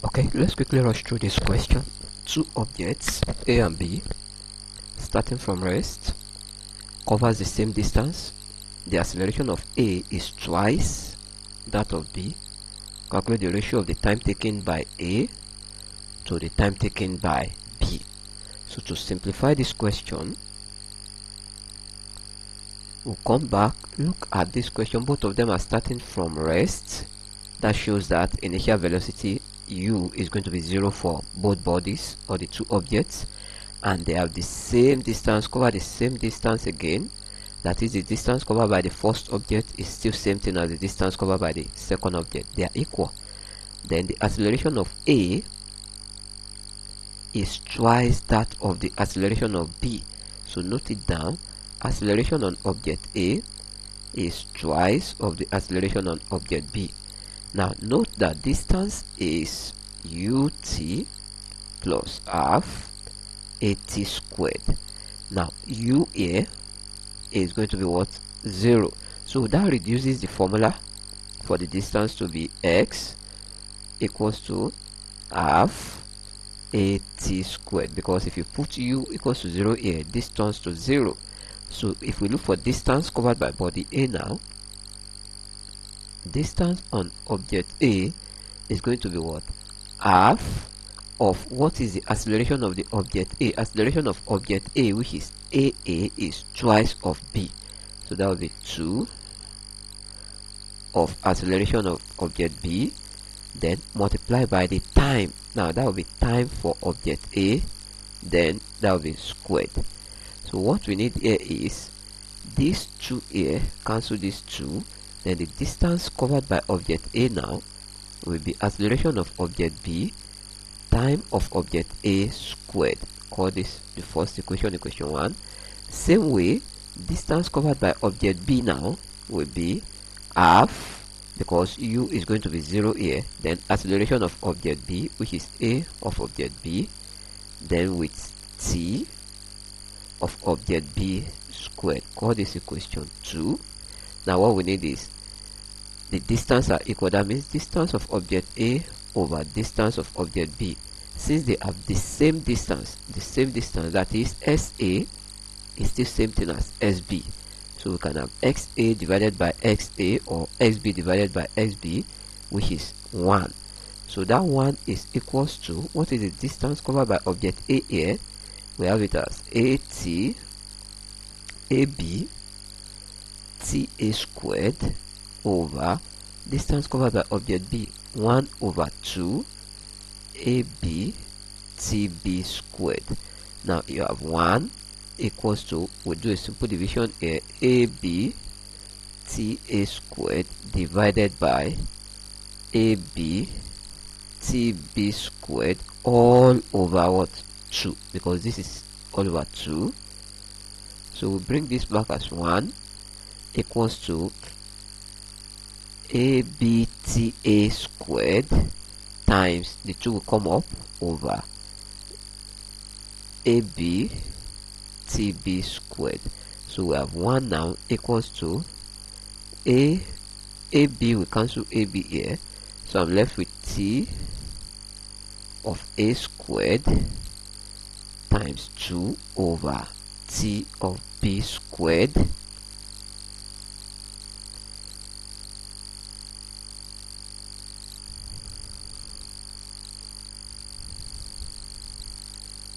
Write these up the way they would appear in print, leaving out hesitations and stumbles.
Okay, let's quickly rush through this question. Two objects, A and B, starting from rest, covers the same distance. The acceleration of A is twice that of B. Calculate the ratio of the time taken by A to the time taken by B. So to simplify this question, we'll come back, look at this question. Both of them are starting from rest. That shows that initial velocity u is going to be 0 for both bodies or the two objects, and they have the same distance, cover the same distance again. That is, the distance covered by the first object is still same thing as the distance covered by the second object. They are equal. Then the acceleration of A is twice that of the acceleration of B. So note it down. Acceleration on object A is twice of the acceleration on object B. Now note that distance is ut plus half at squared. Now u here is going to be what? 0. So that reduces the formula for the distance to be x equals to half at squared, because if you put u equals to 0 here, this turns to 0. So if we look for distance covered by body A now, distance on object A is going to be what? Half of what is the acceleration of the object A. Acceleration of object A, which is AA, is twice of B. So that will be 2 of acceleration of object B, then multiply by the time. Now that will be time for object A, then that will be squared. So what we need here is these 2 here, cancel these 2. Then the distance covered by object A now will be acceleration of object B, time of object A squared. Call this the first equation, equation 1. Same way, distance covered by object B now will be half, because u is going to be 0 here, then acceleration of object B, which is A of object B, then with t of object B squared. Call this equation 2. Now what we need is the distance are equal. That means distance of object A over distance of object B. Since they have the same distance, that is SA is still same thing as SB. So we can have XA divided by XA or XB divided by XB, which is 1. So that 1 is equals to, what is the distance covered by object A here? We have it as AT AB TA squared over distance covered by object B, 1 over 2 AB TB squared. Now you have 1 equals to, we'll do a simple division here, AB TA squared divided by AB TB squared all over what? 2, because this is all over 2. So we bring this back as 1 equals to ABTA squared times the 2 will come up over ABTB squared. So we have 1 now equals to AB, we cancel AB here, so I'm left with T of A squared times 2 over T of B squared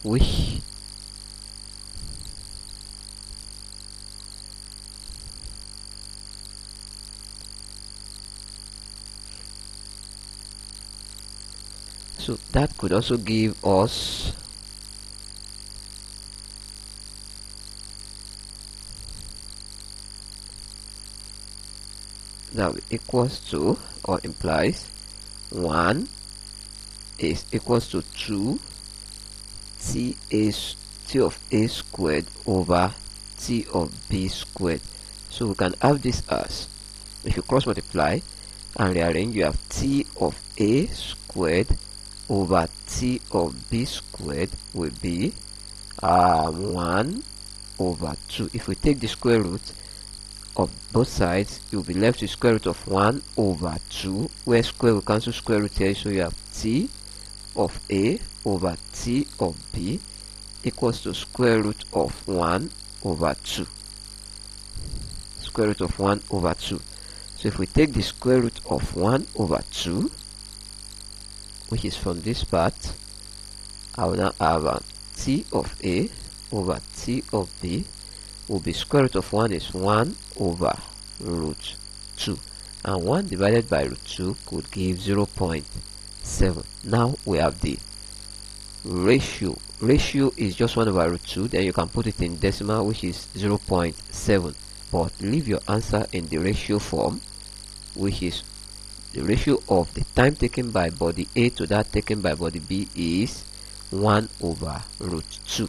which so that could also give us that equals to, or implies 1 is equals to 2 T of A squared over T of B squared. So we can have this as, if you cross multiply and rearrange, you have T of A squared over T of B squared will be 1 over 2. If we take the square root of both sides, you'll be left with square root of 1 over 2, where square will cancel square root here, so you have t of A over T of B equals to square root of 1 over 2. Square root of 1 over 2. So if we take the square root of 1 over 2, which is from this part, I will now have T of A over T of B will be square root of 1 is 1 over root 2. And 1 divided by root 2 could give 0.7. Now we have the ratio. Ratio is just 1 over root 2. Then you can put it in decimal, which is 0.7. But leave your answer in the ratio form, which is the ratio of the time taken by body A to that taken by body B is 1 over root 2.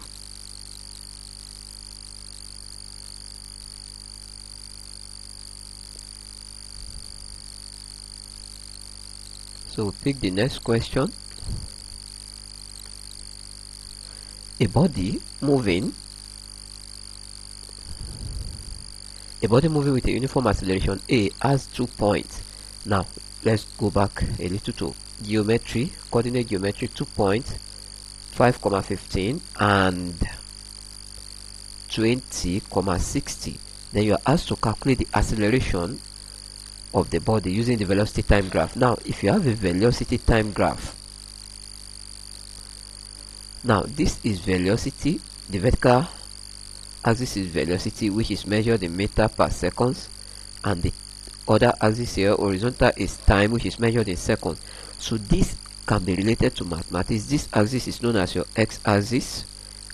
So we pick the next question. A body moving with a uniform acceleration A has 2 points. Now let's go back a little to geometry, coordinate geometry. 2 points, 5,15 and 20,60. Then you are asked to calculate the acceleration of the body using the velocity time graph. Now if you have a velocity time graph, now this is velocity, the vertical axis is velocity, which is measured in meter per seconds, and the other axis here, horizontal, is time, which is measured in seconds. So this can be related to mathematics. This axis is known as your x-axis,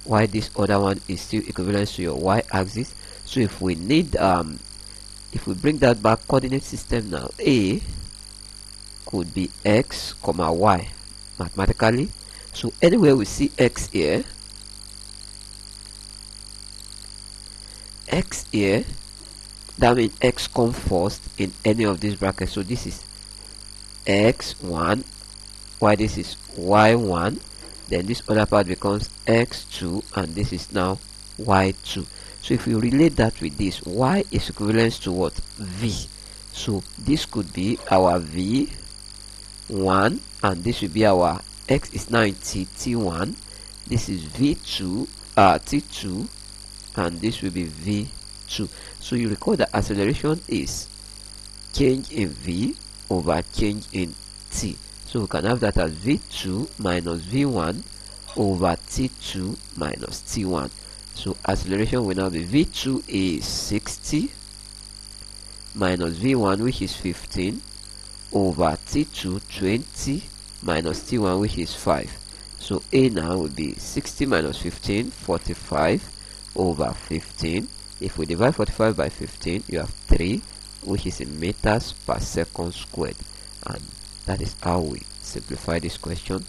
while this other one is still equivalent to your y-axis. So if we need if we bring that back, coordinate system now, A could be x comma y mathematically. So anywhere we see x here, that means x comes first in any of these brackets. So this is x1, while this is y1, then this other part becomes x2, and this is now y2. So if you relate that with this, y is equivalent to what? V. So this could be our v1, and this will be our x is now in t1. This is v2, t2, and this will be v2. So you recall that acceleration is change in v over change in t. So we can have that as v2 minus v1 over t2 minus t1. So acceleration will now be v2 is 60 minus v1, which is 15, over t2 20 minus t1, which is 5. So A now will be 60 minus 15, 45 over 15. If we divide 45 by 15, you have 3, which is in meters per second squared. And that is how we simplify this question.